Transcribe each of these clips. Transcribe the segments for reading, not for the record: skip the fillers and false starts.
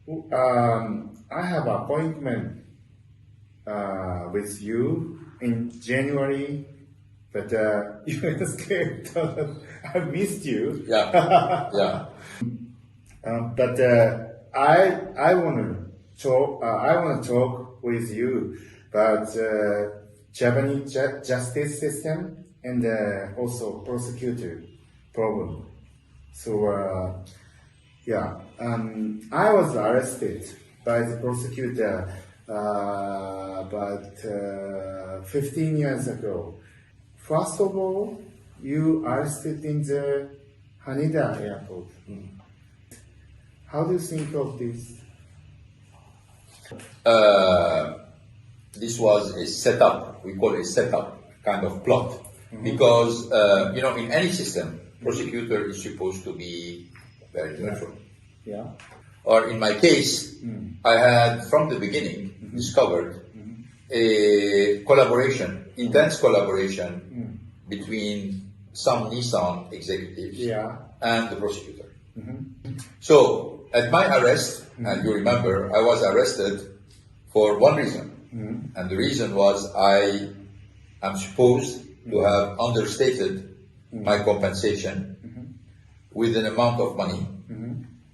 I have appointment with you in January, but you escaped. I missed you. Yeah, yeah. But I want to talk. I want to talk with you about Japanese justice system and also prosecutor problem. So I was arrested by the prosecutor about 15 years ago. First of all, you arrested in the Haneda airport. How do you think of this? This was a setup, we call it a setup kind of plot. Because, in any system, prosecutor is supposed to be very neutral. Yeah. Or in my case, I had from the beginning discovered a collaboration, intense collaboration between some Nissan executives and the prosecutor. So, at my arrest, and you remember, I was arrested for one reason. And the reason was I am supposed to have understated my compensation with an amount of money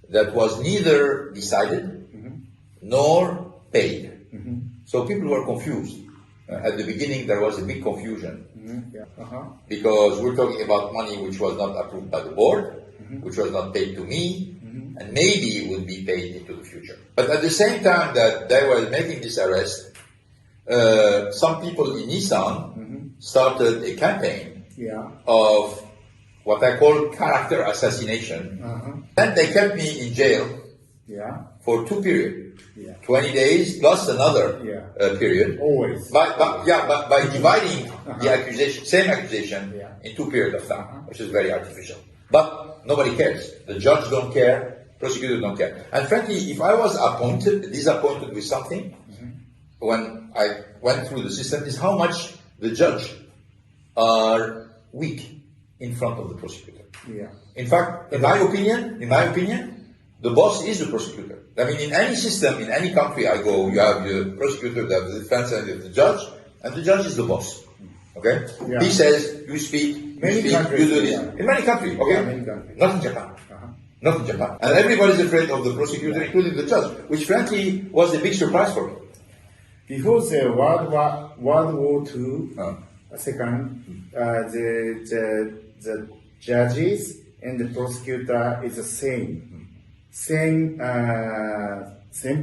that was neither decided nor paid. So people were confused. At the beginning, there was a big confusion because we're talking about money which was not approved by the board, which was not paid to me, and maybe would be paid into the future. But at the same time that they were making this arrest, some people in Nissan started a campaign of what I call character assassination. And they kept me in jail for 2 periods. 20 days plus another period. Always. By dividing the accusation, same accusation, in 2 periods of time, which is very artificial. But nobody cares. The judge don't care, prosecutor don't care. And frankly, if I was disappointed with something, when I went through the system, is how much the judge are weak in front of the prosecutor. In fact, in my opinion, the boss is the prosecutor. I mean, in any system, in any country I go, you have the prosecutor, the defense, and the judge is the boss. Okay? He says, you speak, you do this. In many countries, okay? Not in Japan. Not in Japan. And everybody's afraid of the prosecutor, including the judge, which frankly was a big surprise for me. Before the World War II, second, the judges and the prosecutor is the same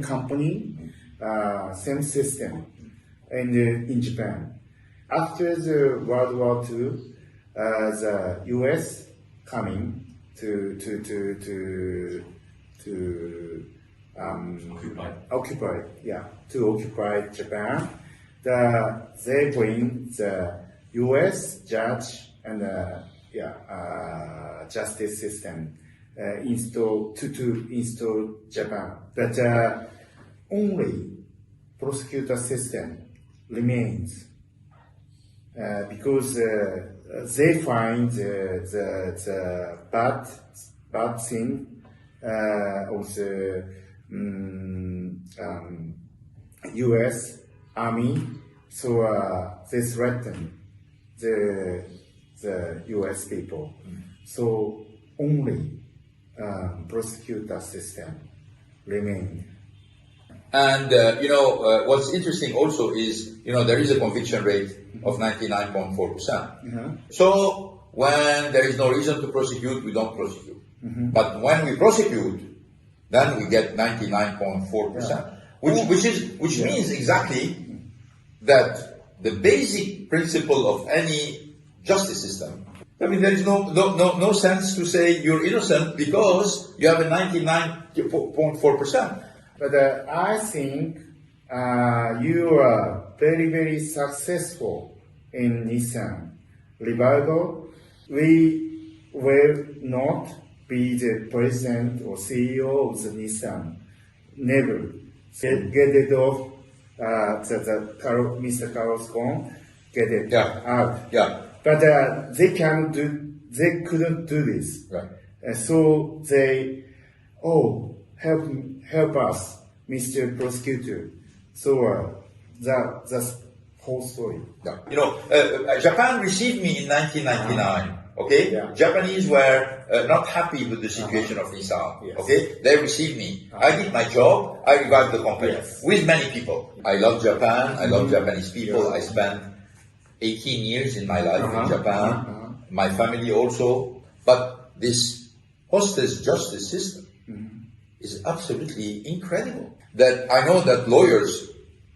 company, same system, and in Japan. After the World War II, the U.S. coming to occupy Japan. They bring the U.S. judge and justice system to install Japan. But only prosecutor system remains because they find the bad thing of the U.S. Army, so they threaten the U.S. people. So only prosecutor system remain. And what's interesting also is there is a conviction rate of 99.4%. So when there is no reason to prosecute, we don't prosecute. But when we prosecute, then we get 99.4%, which means exactly that the basic principle of any justice system. I mean, there is no sense to say you're innocent because you have a 99.4%. But I think you are very, very successful in Nissan revival. We will not be the president or CEO of the Nissan. Never. Get it off. Mr. Carlos Ghosn, get it out. But they couldn't do this. Right. So they, help help us, Mr. Prosecutor. So that's whole story. Yeah. You know, Japan received me in 1999. Okay, Yeah. Japanese were not happy with the situation of Nissan. Yes. Okay, they received me. I did my job. I revived the company Yes. with many people. I love Japan. I love Japanese people. Yeah. I spent 18 years in my life in Japan. My family also. But this hostage justice system is absolutely incredible. That I know that lawyers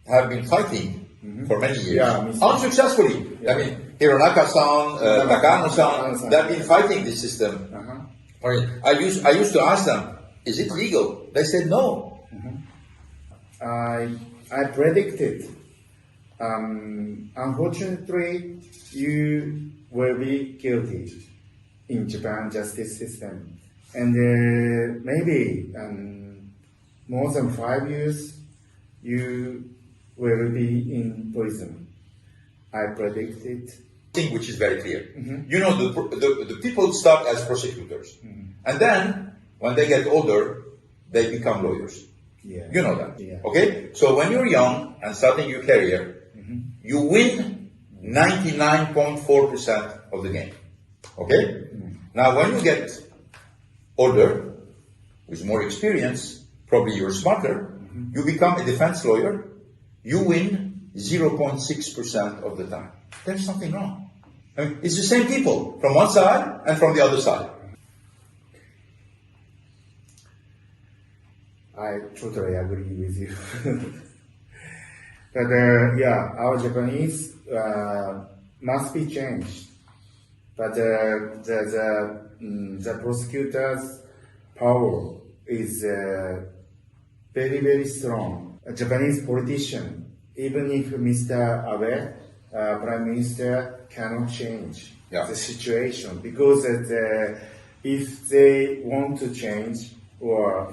have been fighting for many years, unsuccessfully. I mean, Hironaka-san, Takano-san, they've been fighting this system. I used to ask them, is it legal? They said no. I predicted. Unfortunately, you will be guilty in Japan justice system, and maybe more than 5 years, you will be in prison. I predicted. Thing which is very clear. You know, the people start as prosecutors, and then when they get older, they become lawyers. Yeah. You know that. Yeah. Okay? So when you're young and starting your career, you win 99.4% of the game. Okay? Now when you get older, with more experience, probably you're smarter, you become a defense lawyer, you win 0.6% of the time. There's something wrong. I mean, it's the same people from one side and from the other side. I totally agree with you. But our Japanese must be changed. But the prosecutor's power is very, very strong. A Japanese politician, even if Mr. Abe, Prime Minister, cannot change the situation, because if they want to change or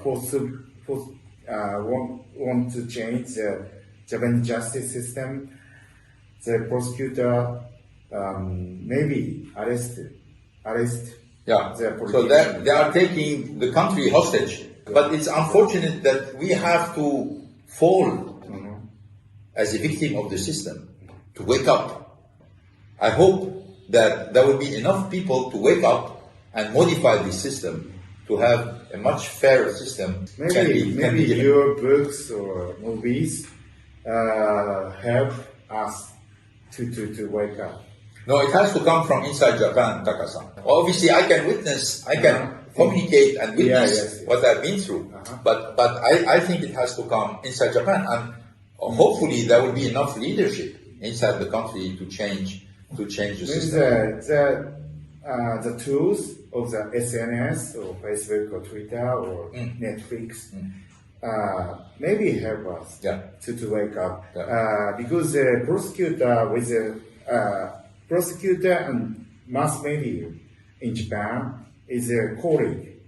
want to change the Japanese justice system, the prosecutor maybe arrest Yeah. the So politician. they are taking the country hostage. But it's unfortunate that we have to fall as a victim of the system to wake up. I hope that there will be enough people to wake up and modify this system to have a much fairer system. Maybe your books or movies help us to wake up. No, it has to come from inside Japan, Taka-san. Obviously, I can witness, I can communicate and witness what I've been through. But I think it has to come inside Japan, and hopefully there will be enough leadership inside the country to change the system. The tools of the SNS or Facebook or Twitter or Netflix maybe help us to wake up. Because the prosecutor and mass media in Japan is a colleague.